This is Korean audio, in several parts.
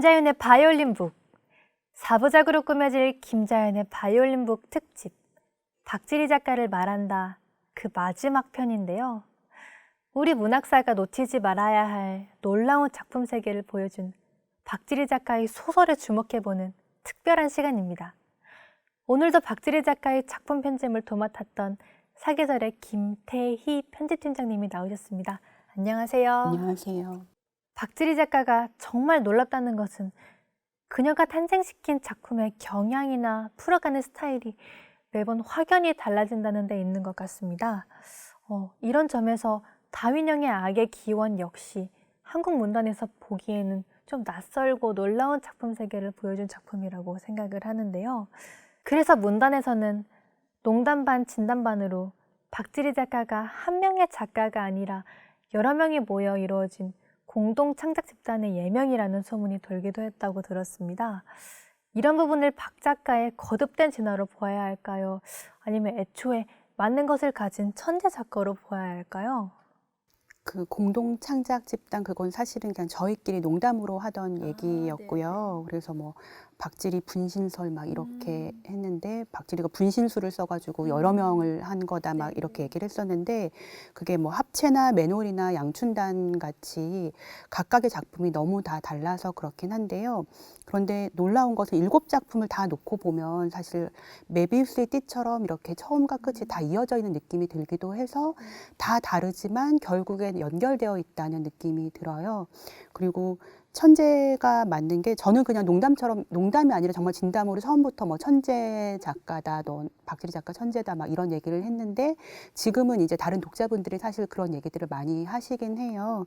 김자윤의 바이올린북, 4부작으로 꾸며질 김자윤의 바이올린북 특집, 박지리 작가를 말한다, 그 마지막 편인데요. 우리 문학사가 놓치지 말아야 할 놀라운 작품 세계를 보여준 박지리 작가의 소설에 주목해보는 특별한 시간입니다. 오늘도 박지리 작가의 작품 편집을 도맡았던 사계절의 김태희 편집팀장님이 나오셨습니다. 안녕하세요. 안녕하세요. 박지리 작가가 정말 놀랍다는 것은 그녀가 탄생시킨 작품의 경향이나 풀어가는 스타일이 매번 확연히 달라진다는 데 있는 것 같습니다. 이런 점에서 다윈형의 악의 기원 역시 한국 문단에서 보기에는 좀 낯설고 놀라운 작품 세계를 보여준 작품이라고 생각을 하는데요. 그래서 문단에서는 농담 반 진담 반으로 박지리 작가가 한 명의 작가가 아니라 여러 명이 모여 이루어진 공동 창작 집단의 예명이라는 소문이 돌기도 했다고 들었습니다. 이런 부분을 박 작가의 거듭된 진화로 보아야 할까요? 아니면 애초에 맞는 것을 가진 천재 작가로 보아야 할까요? 그 공동 창작 집단 그건 사실은 그냥 저희끼리 농담으로 하던 얘기였고요. 그래서 뭐 박지리 분신설 막 이렇게 했는데 박지리가 분신술을 써가지고 여러 명을 한 거다 막 이렇게 얘기를 했었는데 그게 뭐 합체나 맨홀이나 양춘단 같이 각각의 작품이 너무 다 달라서 그렇긴 한데요. 그런데 놀라운 것은 7작품을 다 놓고 보면 사실 메비우스의 띠처럼 이렇게 처음과 끝이 다 이어져 있는 느낌이 들기도 해서 다 다르지만 결국엔 연결되어 있다는 느낌이 들어요. 그리고 천재가 맞는 게 저는 그냥 농담처럼 농담이 아니라 정말 진담으로 처음부터 뭐 천재 작가다, 너 박지리 작가 천재다 막 이런 얘기를 했는데 지금은 이제 다른 독자분들이 사실 그런 얘기들을 많이 하시긴 해요.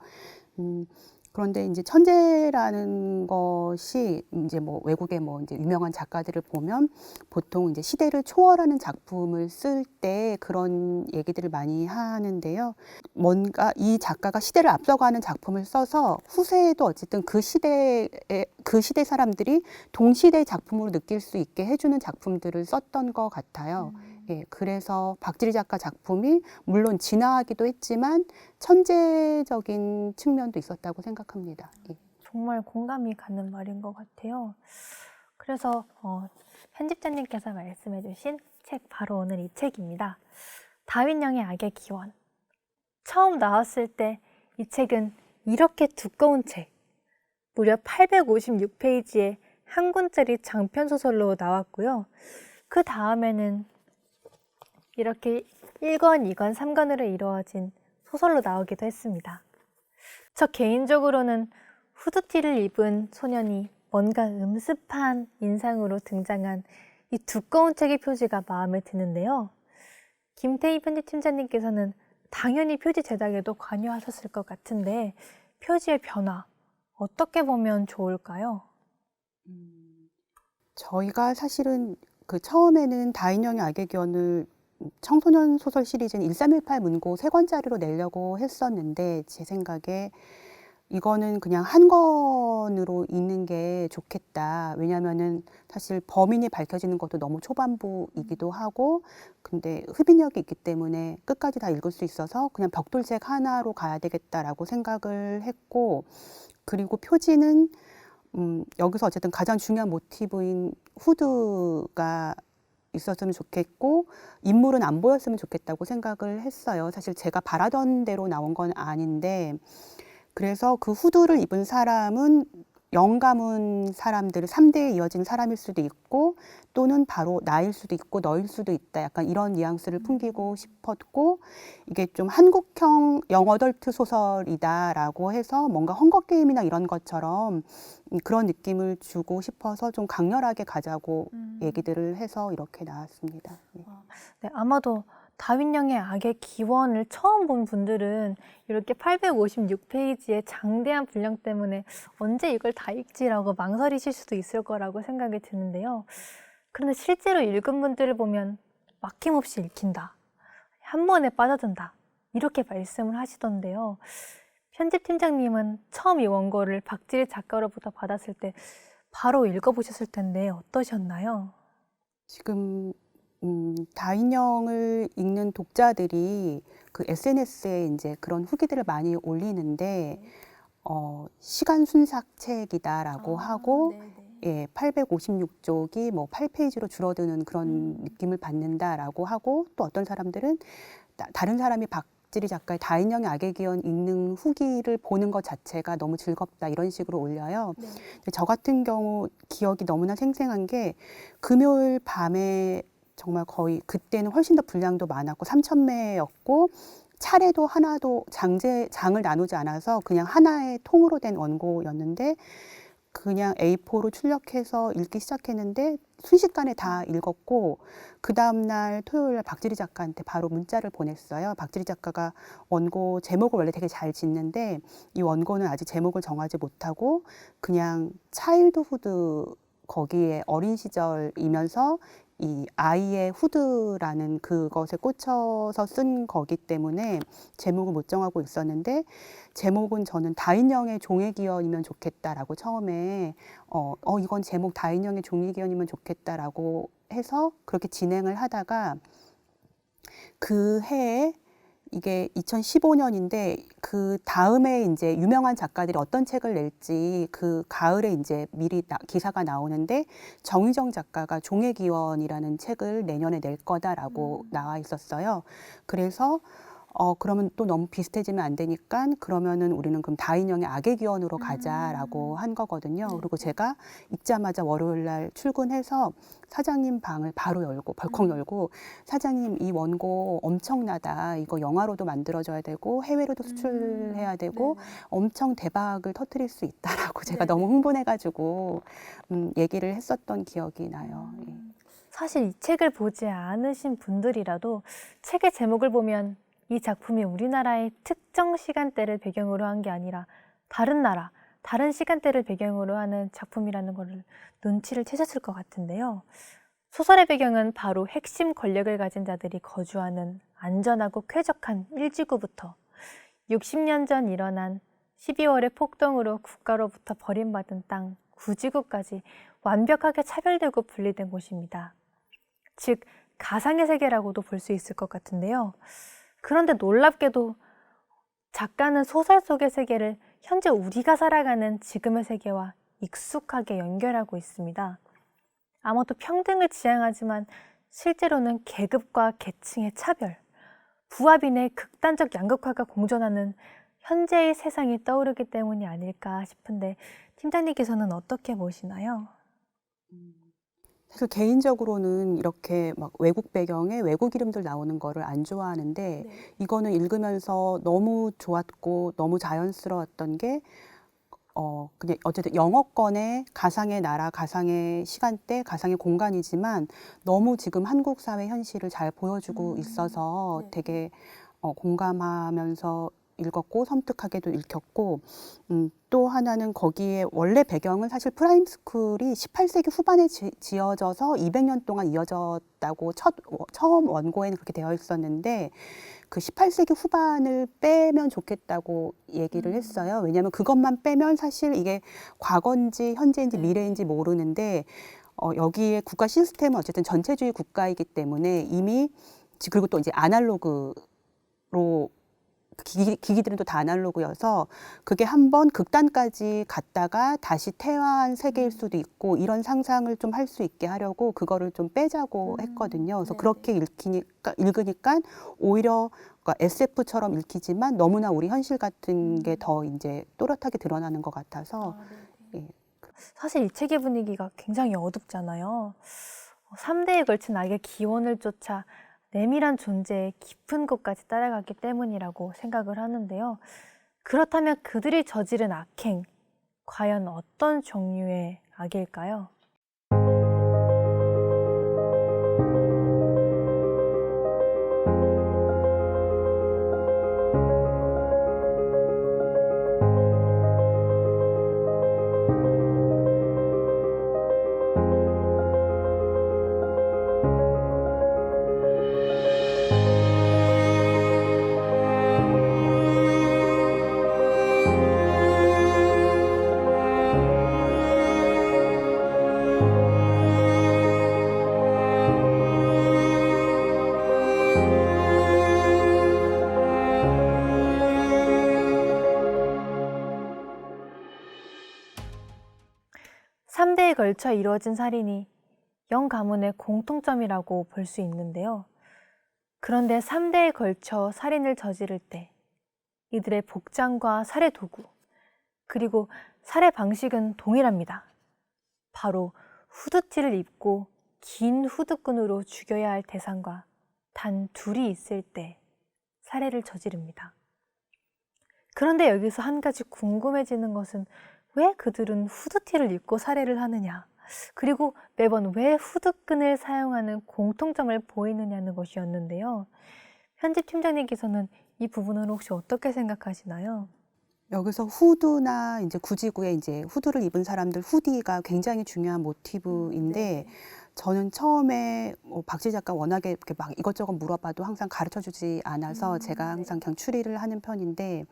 그런데 이제 천재라는 것이 이제 뭐 외국의 뭐 이제 유명한 작가들을 보면 보통 이제 시대를 초월하는 작품을 쓸 때 그런 얘기들을 많이 하는데요. 뭔가 이 작가가 시대를 앞서가는 작품을 써서 후세에도 어쨌든 그 시대 사람들이 동시대 작품으로 느낄 수 있게 해주는 작품들을 썼던 것 같아요. 예, 그래서 박지리 작가 작품이 물론 진화하기도 했지만 천재적인 측면도 있었다고 생각합니다. 예. 정말 공감이 가는 말인 것 같아요. 그래서 편집자님께서 말씀해 주신 책, 바로 오늘 이 책입니다. 다윈형의 악의 기원. 처음 나왔을 때 이 책은 이렇게 두꺼운 책, 무려 856페이지의 한 권짜리 장편소설로 나왔고요. 그 다음에는 이렇게 1권, 2권, 3권으로 이루어진 소설로 나오기도 했습니다. 저 개인적으로는 후드티를 입은 소년이 뭔가 음습한 인상으로 등장한 이 두꺼운 책의 표지가 마음에 드는데요. 김태희 편집팀장님께서는 당연히 표지 제작에도 관여하셨을 것 같은데 표지의 변화 어떻게 보면 좋을까요? 저희가 사실은 그 처음에는 다인형의 악의 기원을 청소년 소설 시리즈는 1318 문고 3권짜리로 내려고 했었는데 제 생각에 이거는 그냥 한 권으로 읽는 게 좋겠다. 왜냐하면은 사실 범인이 밝혀지는 것도 너무 초반부이기도 하고 근데 흡인력이 있기 때문에 끝까지 다 읽을 수 있어서 그냥 벽돌책 하나로 가야 되겠다라고 생각을 했고 그리고 표지는 여기서 어쨌든 가장 중요한 모티브인 후드가 있었으면 좋겠고 인물은 안 보였으면 좋겠다고 생각을 했어요. 사실 제가 바라던 대로 나온 건 아닌데 그래서 그 후드를 입은 사람은 영가문 사람들 3대에 이어진 사람일 수도 있고 또는 바로 나일 수도 있고 너일 수도 있다. 약간 이런 뉘앙스를 풍기고 싶었고 이게 좀 한국형 영어덜트 소설이다라고 해서 뭔가 헝거게임이나 이런 것처럼 그런 느낌을 주고 싶어서 좀 강렬하게 가자고 얘기들을 해서 이렇게 나왔습니다. 네, 아마도 다윈형의 악의 기원을 처음 본 분들은 이렇게 856페이지의 장대한 분량 때문에 언제 이걸 다 읽지라고 망설이실 수도 있을 거라고 생각이 드는데요. 그런데 실제로 읽은 분들을 보면 막힘없이 읽힌다, 한 번에 빠져든다, 이렇게 말씀을 하시던데요. 편집팀장님은 처음 이 원고를 박지리 작가로부터 받았을 때 바로 읽어보셨을 텐데 어떠셨나요? 지금 다인형을 읽는 독자들이 그 SNS에 이제 그런 후기들을 많이 올리는데 시간 순삭 책이다라고 하고 네네. 예, 856쪽이 뭐 8페이지로 줄어드는 그런 느낌을 받는다라고 하고 또 어떤 사람들은 다른 사람이 박지리 작가의 다인형의 악의 기원 읽는 후기를 보는 것 자체가 너무 즐겁다 이런 식으로 올려요. 네. 근데 저 같은 경우 기억이 너무나 생생한 게 금요일 밤에 정말 거의 그때는 훨씬 더 분량도 많았고 3,000매였고 차례도 하나도 장을 나누지 않아서 그냥 하나의 통으로 된 원고였는데 그냥 A4로 출력해서 읽기 시작했는데 순식간에 다 읽었고 그 다음날 토요일 날 박지리 작가한테 바로 문자를 보냈어요. 박지리 작가가 원고 제목을 원래 되게 잘 짓는데 이 원고는 아직 제목을 정하지 못하고 그냥 차일드 후드 거기에 어린 시절이면서 이 아이의 후드라는 그것에 꽂혀서 쓴 거기 때문에 제목을 못 정하고 있었는데 제목은 저는 다인형의 종의 기원이면 좋겠다라고 처음에 이건 제목 다인형의 종의 기원이면 좋겠다라고 해서 그렇게 진행을 하다가 그 해에 이게 2015년인데 그 다음에 이제 유명한 작가들이 어떤 책을 낼지 그 가을에 이제 미리 기사가 나오는데 정유정 작가가 종의 기원이라는 책을 내년에 낼 거다라고 나와 있었어요. 그래서 그러면 또 너무 비슷해지면 안 되니까 그러면은 우리는 그럼 다인형의 악의 기원으로 가자라고 한 거거든요. 그리고 제가 읽자마자 월요일 날 출근해서 사장님 방을 바로 열고 벌컥 열고 사장님 이 원고 엄청나다. 이거 영화로도 만들어져야 되고 해외로도 수출해야 되고 엄청 대박을 터뜨릴 수 있다라고 제가 너무 흥분해가지고 얘기를 했었던 기억이 나요. 예. 사실 이 책을 보지 않으신 분들이라도 책의 제목을 보면 이 작품이 우리나라의 특정 시간대를 배경으로 한 게 아니라 다른 나라, 다른 시간대를 배경으로 하는 작품이라는 것을 눈치를 채셨을 것 같은데요. 소설의 배경은 바로 핵심 권력을 가진 자들이 거주하는 안전하고 쾌적한 일지구부터 60년 전 일어난 12월의 폭동으로 국가로부터 버림받은 땅 구지구까지 완벽하게 차별되고 분리된 곳입니다. 즉, 가상의 세계라고도 볼 수 있을 것 같은데요. 그런데 놀랍게도 작가는 소설 속의 세계를 현재 우리가 살아가는 지금의 세계와 익숙하게 연결하고 있습니다. 아마도 평등을 지향하지만 실제로는 계급과 계층의 차별, 부하빈의 극단적 양극화가 공존하는 현재의 세상이 떠오르기 때문이 아닐까 싶은데 팀장님께서는 어떻게 보시나요? 사실 개인적으로는 이렇게 막 외국 배경에 외국 이름들 나오는 거를 안 좋아하는데 이거는 읽으면서 너무 좋았고 너무 자연스러웠던 게 그냥 어쨌든 영어권의 가상의 나라, 가상의 시간대, 가상의 공간이지만 너무 지금 한국 사회 현실을 잘 보여주고 있어서 되게 공감하면서 읽었고 섬뜩하게도 읽혔고 또 하나는 거기에 원래 배경은 사실 프라임스쿨이 18세기 후반에 지어져서 200년 동안 이어졌다고 처음 원고에는 그렇게 되어 있었는데 그 18세기 후반을 빼면 좋겠다고 얘기를 했어요. 왜냐하면 그것만 빼면 사실 이게 과거인지 현재인지 미래인지 모르는데 여기에 국가 시스템은 어쨌든 전체주의 국가이기 때문에 이미 그리고 또 이제 아날로그로 기기들은 또 다 아날로그여서 그게 한번 극단까지 갔다가 다시 퇴화한 세계일 수도 있고 이런 상상을 좀 할 수 있게 하려고 그거를 좀 빼자고 했거든요. 그래서 그렇게 읽으니까 오히려 그러니까 SF처럼 읽히지만 너무나 우리 현실 같은 게 더 이제 또렷하게 드러나는 것 같아서 예. 사실 이 책의 분위기가 굉장히 어둡잖아요. 3대에 걸친 악의 기원을 쫓아 내밀한 존재의 깊은 곳까지 따라가기 때문이라고 생각을 하는데요. 그렇다면 그들이 저지른 악행, 과연 어떤 종류의 악일까요? 걸쳐 이루어진 살인이 영 가문의 공통점이라고 볼 수 있는데요. 그런데 3대에 걸쳐 살인을 저지를 때 이들의 복장과 살해 도구, 그리고 살해 방식은 동일합니다. 바로 후드티를 입고 긴 후드끈으로 죽여야 할 대상과 단 둘이 있을 때 살해를 저지릅니다. 그런데 여기서 한 가지 궁금해지는 것은 왜 그들은 후드티를 입고 살해를 하느냐, 그리고 매번 왜 후드끈을 사용하는 공통점을 보이느냐는 것이었는데요. 편집팀장님께서는 이 부분을 혹시 어떻게 생각하시나요? 여기서 후드나 이제 구지구에 이제 후드를 입은 사람들 후디가 굉장히 중요한 모티브인데 저는 처음에 박지 작가 워낙에 이렇게 막 이것저것 물어봐도 항상 가르쳐 주지 않아서 제가 항상 그냥 추리를 하는 편인데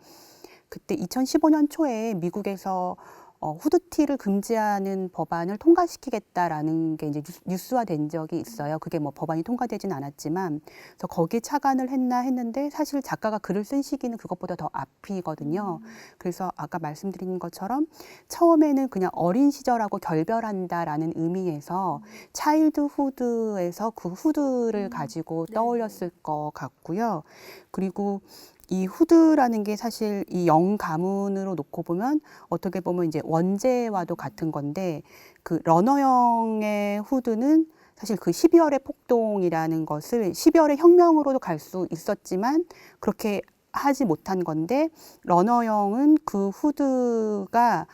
그때 2015년 초에 미국에서 후드티를 금지하는 법안을 통과시키겠다라는 게 이제 뉴스화된 적이 있어요. 그게 뭐 법안이 통과되진 않았지만, 그래서 거기에 착안을 했나 했는데 사실 작가가 글을 쓴 시기는 그것보다 더 앞이거든요. 그래서 아까 말씀드린 것처럼 처음에는 그냥 어린 시절하고 결별한다라는 의미에서 차일드 후드에서 그 후드를 가지고 떠올렸을 것 같고요. 그리고 이 후드라는 게 사실 이 영 가문으로 놓고 보면 어떻게 보면 이제 원제와도 같은 건데 그 러너형의 후드는 사실 그 12월의 폭동이라는 것을 12월의 혁명으로도 갈 수 있었지만 그렇게 하지 못한 건데 러너형은 그 후드가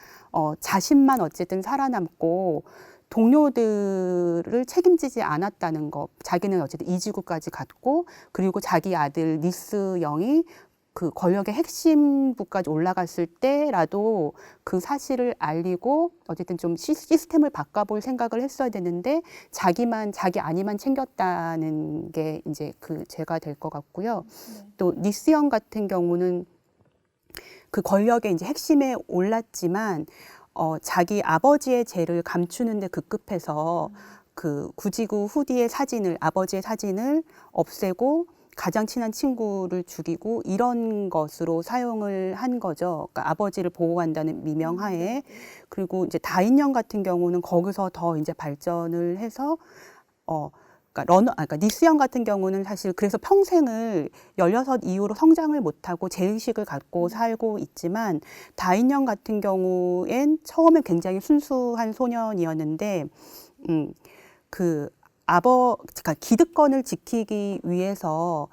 자신만 어쨌든 살아남고 동료들을 책임지지 않았다는 거. 자기는 어쨌든 이지구까지 갔고 그리고 자기 아들 니스 영이 그 권력의 핵심부까지 올라갔을 때라도 그 사실을 알리고 어쨌든 좀 시스템을 바꿔볼 생각을 했어야 되는데 자기 아니만 챙겼다는 게 이제 그 죄가 될 것 같고요. 또 니스 영 같은 경우는 그 권력의 이제 핵심에 올랐지만 자기 아버지의 죄를 감추는데 급급해서 그 구지구 후디의 사진을 아버지의 사진을 없애고 가장 친한 친구를 죽이고 이런 것으로 사용을 한 거죠. 그러니까 아버지를 보호한다는 미명하에. 그리고 이제 다인영 같은 경우는 거기서 더 이제 발전을 해서 그러니까 니스영 같은 경우는 사실 그래서 평생을 16 이후로 성장을 못하고 죄의식을 갖고 살고 있지만 다인영 같은 경우엔 처음엔 굉장히 순수한 소년이었는데 그러니까 기득권을 지키기 위해서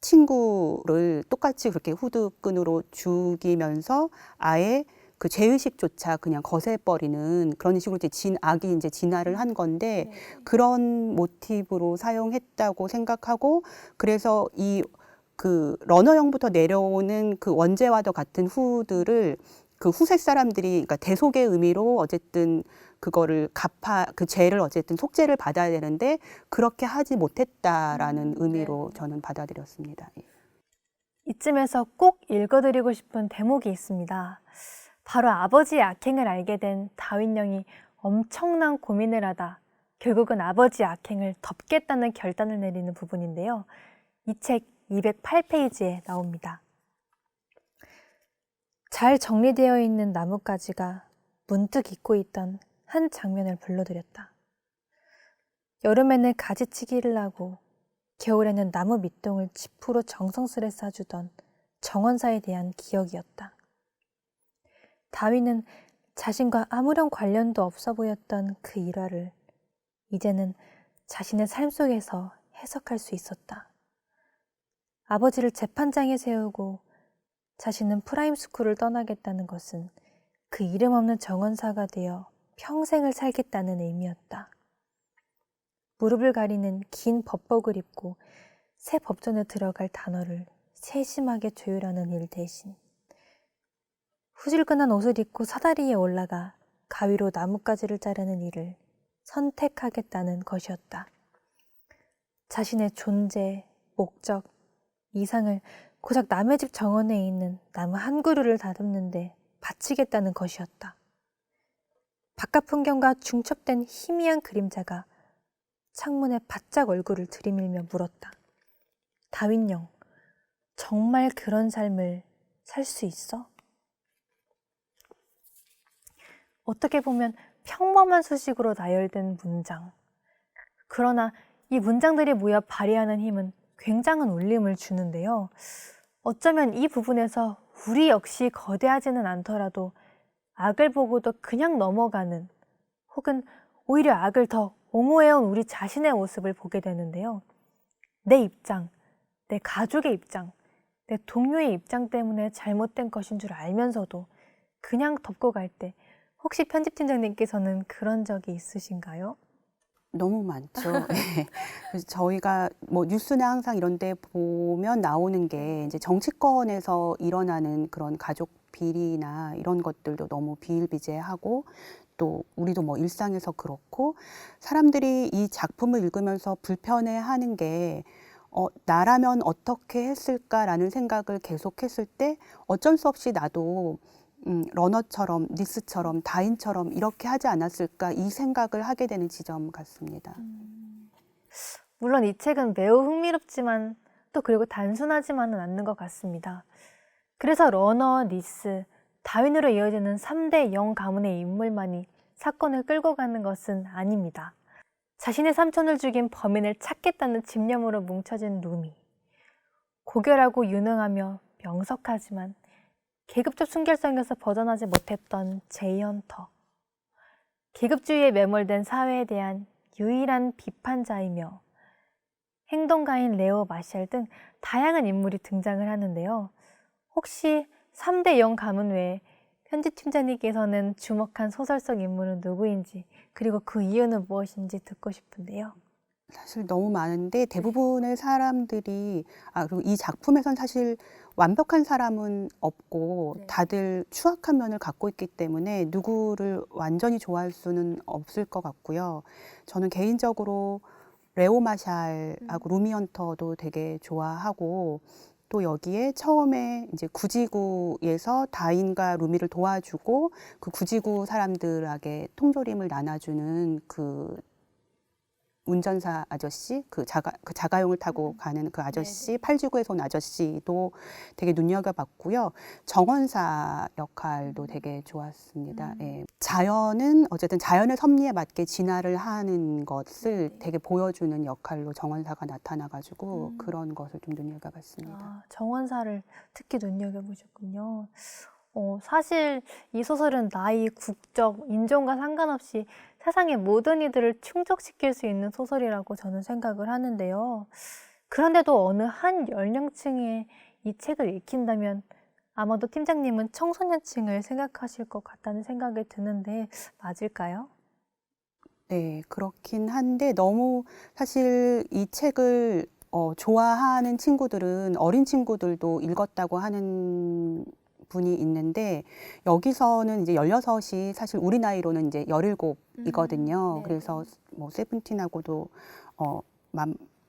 친구를 똑같이 그렇게 후드끈으로 죽이면서 아예 그 죄의식조차 그냥 거세버리는 그런 식으로 이제 악이 이제 진화를 한 건데 그런 모티브로 사용했다고 생각하고 그래서 그 러너형부터 내려오는 그 원제와도 같은 후드를 그 후세 사람들이 그러니까 대속의 의미로 어쨌든 그거를 그 죄를 어쨌든 속죄를 받아야 되는데 그렇게 하지 못했다라는 의미로 저는 받아들였습니다. 이쯤에서 꼭 읽어드리고 싶은 대목이 있습니다. 바로 아버지의 악행을 알게 된 다윈영이 엄청난 고민을 하다 결국은 아버지의 악행을 덮겠다는 결단을 내리는 부분인데요. 이 책 208페이지에 나옵니다. 잘 정리되어 있는 나뭇가지가 문득 잊고 있던 한 장면을 불러들였다. 여름에는 가지치기를 하고 겨울에는 나무 밑동을 지프로 정성스레 싸주던 정원사에 대한 기억이었다. 다윈은 자신과 아무런 관련도 없어 보였던 그 일화를 이제는 자신의 삶 속에서 해석할 수 있었다. 아버지를 재판장에 세우고 자신은 프라임스쿨을 떠나겠다는 것은 그 이름 없는 정원사가 되어 평생을 살겠다는 의미였다. 무릎을 가리는 긴 법복을 입고 새 법전에 들어갈 단어를 세심하게 조율하는 일 대신 후질근한 옷을 입고 사다리에 올라가 가위로 나뭇가지를 자르는 일을 선택하겠다는 것이었다. 자신의 존재, 목적, 이상을 고작 남의 집 정원에 있는 나무 한 그루를 다듬는데 바치겠다는 것이었다. 바깥 풍경과 중첩된 희미한 그림자가 창문에 바짝 얼굴을 들이밀며 물었다. 다윈영, 정말 그런 삶을 살 수 있어? 어떻게 보면 평범한 수식으로 나열된 문장. 그러나 이 문장들이 모여 발휘하는 힘은 굉장한 울림을 주는데요. 어쩌면 이 부분에서 우리 역시 거대하지는 않더라도 악을 보고도 그냥 넘어가는, 혹은 오히려 악을 더 옹호해온 우리 자신의 모습을 보게 되는데요. 내 입장, 내 가족의 입장, 내 동료의 입장 때문에 잘못된 것인 줄 알면서도 그냥 덮고 갈 때, 혹시 편집팀장님께서는 그런 적이 있으신가요? 너무 많죠. 네. 그래서 저희가 뭐 뉴스나 항상 이런 데 보면 나오는 게 이제 정치권에서 일어나는 그런 가족 비리나 이런 것들도 너무 비일비재하고, 또 우리도 뭐 일상에서 그렇고, 사람들이 이 작품을 읽으면서 불편해하는 게 나라면 어떻게 했을까라는 생각을 계속했을 때 어쩔 수 없이 나도 러너처럼, 니스처럼, 다인처럼 이렇게 하지 않았을까, 이 생각을 하게 되는 지점 같습니다. 물론 이 책은 매우 흥미롭지만 또 그리고 단순하지만은 않는 것 같습니다. 그래서 러너, 니스, 다윈으로 이어지는 3대 영가문의 인물만이 사건을 끌고 가는 것은 아닙니다. 자신의 삼촌을 죽인 범인을 찾겠다는 집념으로 뭉쳐진 루미. 고결하고 유능하며 명석하지만 계급적 순결성에서 벗어나지 못했던 제이 헌터. 계급주의에 매몰된 사회에 대한 유일한 비판자이며 행동가인 레오 마샬 등 다양한 인물이 등장을 하는데요. 혹시 3대 영 가문 외에 편집팀장님께서는 주목한 소설 속 인물은 누구인지, 그리고 그 이유는 무엇인지 듣고 싶은데요. 사실 너무 많은데 대부분의 사람들이, 그리고 이 작품에선 사실 완벽한 사람은 없고 네. 다들 추악한 면을 갖고 있기 때문에 누구를 완전히 좋아할 수는 없을 것 같고요. 저는 개인적으로 레오 마샬하고 루미 헌터도 되게 좋아하고, 또 여기에 처음에 이제 구지구에서 다인과 루미를 도와주고 그 구지구 사람들에게 통조림을 나눠주는 그 운전사 아저씨, 그 자가용을 타고 가는 그 아저씨, 팔지구에서 온 아저씨도 되게 눈여겨봤고요. 정원사 역할도 되게 좋았습니다. 예. 자연은 어쨌든 자연의 섭리에 맞게 진화를 하는 것을 되게 보여주는 역할로 정원사가 나타나가지고 그런 것을 좀 눈여겨봤습니다. 정원사를 특히 눈여겨보셨군요. 사실 이 소설은 나이, 국적, 인종과 상관없이 세상의 모든 이들을 충족시킬 수 있는 소설이라고 저는 생각을 하는데요. 그런데도 어느 한 연령층에 이 책을 읽힌다면 아마도 팀장님은 청소년층을 생각하실 것 같다는 생각이 드는데 맞을까요? 네, 그렇긴 한데 너무 사실 이 책을 좋아하는 친구들은 어린 친구들도 읽었다고 하는 분이 있는데, 여기서는 이제 16이 사실 우리 나이로는 이제 17이거든요. 그래서 뭐 세븐틴하고도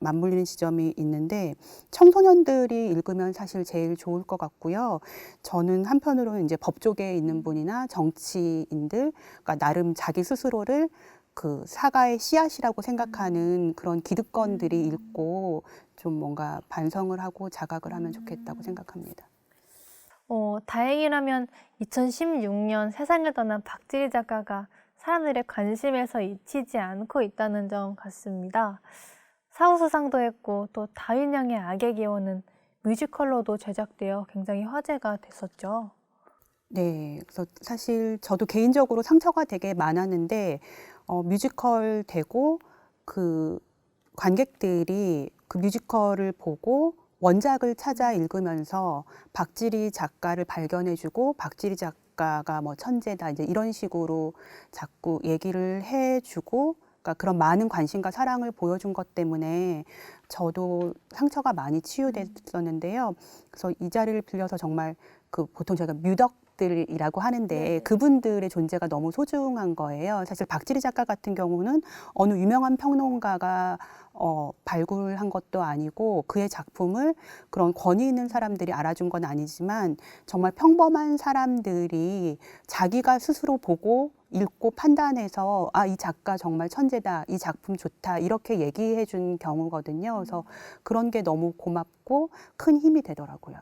맞물리는 지점이 있는데, 청소년들이 읽으면 사실 제일 좋을 것 같고요. 저는 한편으로는 이제 법조계에 있는 분이나 정치인들, 그러니까 나름 자기 스스로를 그 사과의 씨앗이라고 생각하는 그런 기득권들이 읽고 좀 뭔가 반성을 하고 자각을 하면 좋겠다고 생각합니다. 다행이라면 2016년 세상을 떠난 박지리 작가가 사람들의 관심에서 잊히지 않고 있다는 점 같습니다. 사후수상도 했고 또 다윈양의 악의 기원은 뮤지컬로도 제작되어 굉장히 화제가 됐었죠. 네, 그래서 사실 저도 개인적으로 상처가 되게 많았는데 뮤지컬 되고 그 관객들이 그 뮤지컬을 보고 원작을 찾아 읽으면서 박지리 작가를 발견해주고 박지리 작가가 뭐 천재다 이제 이런 식으로 자꾸 얘기를 해주고, 그러니까 그런 많은 관심과 사랑을 보여준 것 때문에 저도 상처가 많이 치유됐었는데요. 그래서 이 자리를 빌려서 정말 그 보통 저희가 뮤덕들이라고 하는데 그분들의 존재가 너무 소중한 거예요. 사실 박지리 작가 같은 경우는 어느 유명한 평론가가 발굴한 것도 아니고 그의 작품을 그런 권위 있는 사람들이 알아준 건 아니지만 정말 평범한 사람들이 자기가 스스로 보고 읽고 판단해서 이 작가 정말 천재다, 이 작품 좋다 이렇게 얘기해 준 경우거든요. 그래서 그런 게 너무 고맙고 큰 힘이 되더라고요.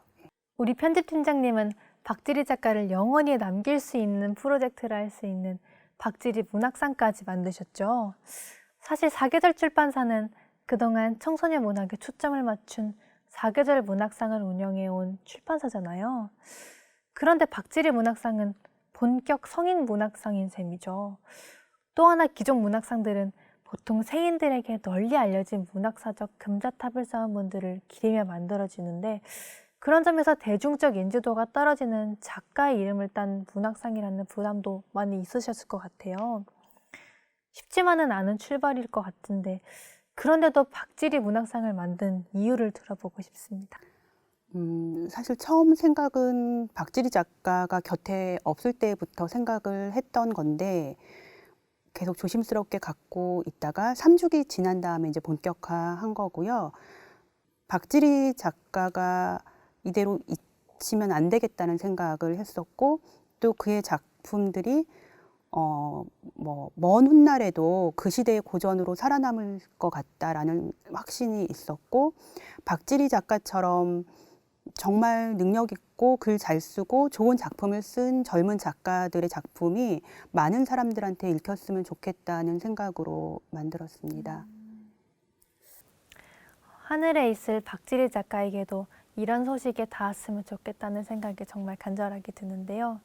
우리 편집팀장님은 박지리 작가를 영원히 남길 수 있는 프로젝트를 할 수 있는 박지리 문학상까지 만드셨죠. 사실 사계절 출판사는 그동안 청소년 문학에 초점을 맞춘 사계절 문학상을 운영해온 출판사잖아요. 그런데 박지리 문학상은 본격 성인 문학상인 셈이죠. 또 하나 기존 문학상들은 보통 세인들에게 널리 알려진 문학사적 금자탑을 쌓은 분들을 기리며 만들어지는데, 그런 점에서 대중적 인지도가 떨어지는 작가의 이름을 딴 문학상이라는 부담도 많이 있으셨을 것 같아요. 쉽지만은 않은 출발일 것 같은데, 그런데도 박지리 문학상을 만든 이유를 들어보고 싶습니다. 사실 처음 생각은 박지리 작가가 곁에 없을 때부터 생각을 했던 건데, 계속 조심스럽게 갖고 있다가 3주기 지난 다음에 이제 본격화한 거고요. 박지리 작가가 이대로 잊히면 안 되겠다는 생각을 했었고, 또 그의 작품들이 먼 훗날에도 그 시대의 고전으로 살아남을 것 같다라는 확신이 있었고, 박지리 작가처럼 정말 능력 있고 글 잘 쓰고 좋은 작품을 쓴 젊은 작가들의 작품이 많은 사람들한테 읽혔으면 좋겠다는 생각으로 만들었습니다. 하늘에 있을 박지리 작가에게도 이런 소식에 닿았으면 좋겠다는 생각이 정말 간절하게 드는데요.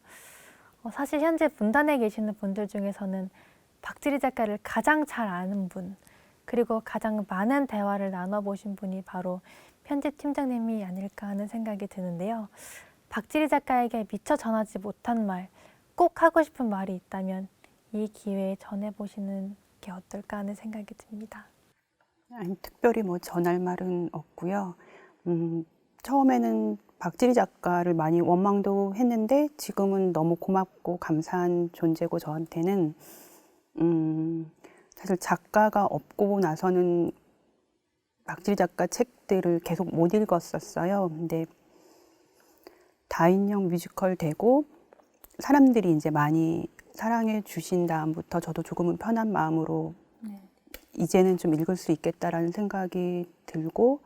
사실 현재 분단에 계시는 분들 중에서는 박지리 작가를 가장 잘 아는 분, 그리고 가장 많은 대화를 나눠보신 분이 바로 편집팀장님이 아닐까 하는 생각이 드는데요. 박지리 작가에게 미처 전하지 못한 말, 꼭 하고 싶은 말이 있다면 이 기회에 전해보시는 게 어떨까 하는 생각이 듭니다. 아니, 특별히 뭐 전할 말은 없고요. 처음에는 박지리 작가를 많이 원망도 했는데 지금은 너무 고맙고 감사한 존재고, 저한테는 사실 작가가 없고 나서는 박지리 작가 책들을 계속 못 읽었었어요. 근데 다윈형 뮤지컬 되고 사람들이 이제 많이 사랑해 주신 다음부터 저도 조금은 편한 마음으로 이제는 좀 읽을 수 있겠다라는 생각이 들고,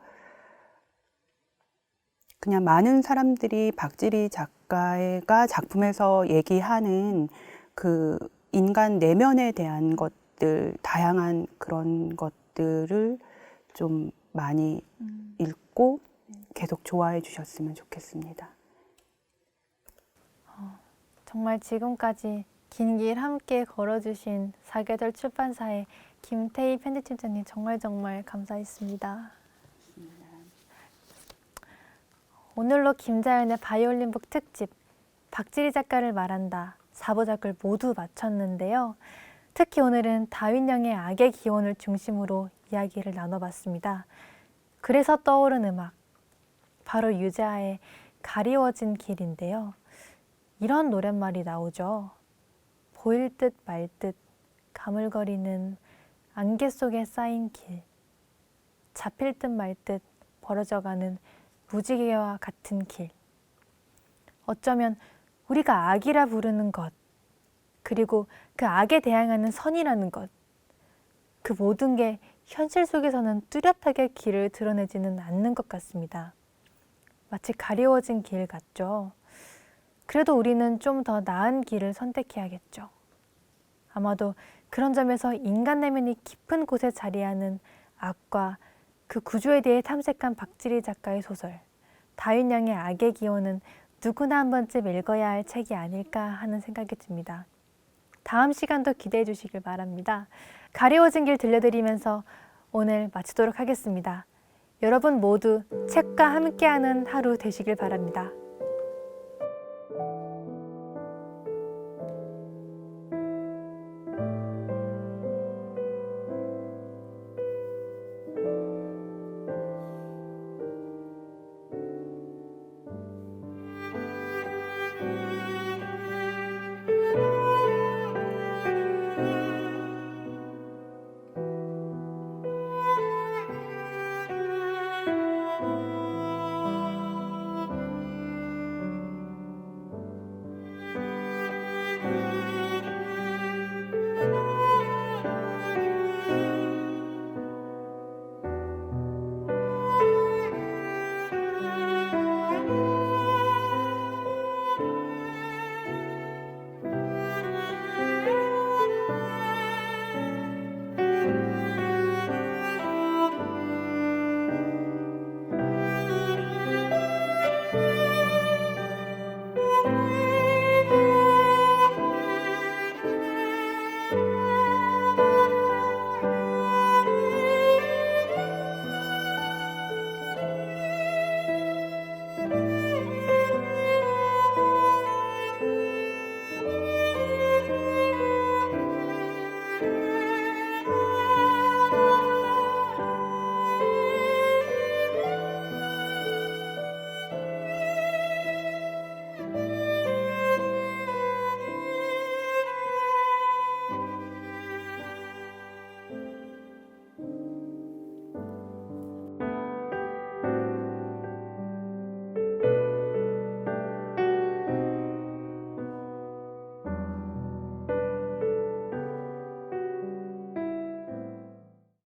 그냥 많은 사람들이 박지리 작가가 작품에서 얘기하는 그 인간 내면에 대한 것들, 다양한 그런 것들을 좀 많이 읽고 계속 좋아해 주셨으면 좋겠습니다. 정말 지금까지 긴 길 함께 걸어주신 사계절 출판사의 김태희 편집팀장님, 정말 감사했습니다. 오늘로 김자연의 바이올린북 특집 박지리 작가를 말한다 4부작을 모두 마쳤는데요. 특히 오늘은 다윈형의 악의 기원을 중심으로 이야기를 나눠봤습니다. 그래서 떠오른 음악, 바로 유자의 가리워진 길인데요. 이런 노랫말이 나오죠. 보일 듯 말 듯 가물거리는 안개 속에 쌓인 길, 잡힐 듯 말 듯 벌어져가는 무지개와 같은 길. 어쩌면 우리가 악이라 부르는 것, 그리고 그 악에 대항하는 선이라는 것, 그 모든 게 현실 속에서는 뚜렷하게 길을 드러내지는 않는 것 같습니다. 마치 가리워진 길 같죠. 그래도 우리는 좀 더 나은 길을 선택해야겠죠. 아마도 그런 점에서 인간 내면이 깊은 곳에 자리하는 악과 그 구조에 대해 탐색한 박지리 작가의 소설 다윈형의 악의 기원은 누구나 한 번쯤 읽어야 할 책이 아닐까 하는 생각이 듭니다. 다음 시간도 기대해 주시길 바랍니다. 가리워진 길 들려드리면서 오늘 마치도록 하겠습니다. 여러분 모두 책과 함께하는 하루 되시길 바랍니다.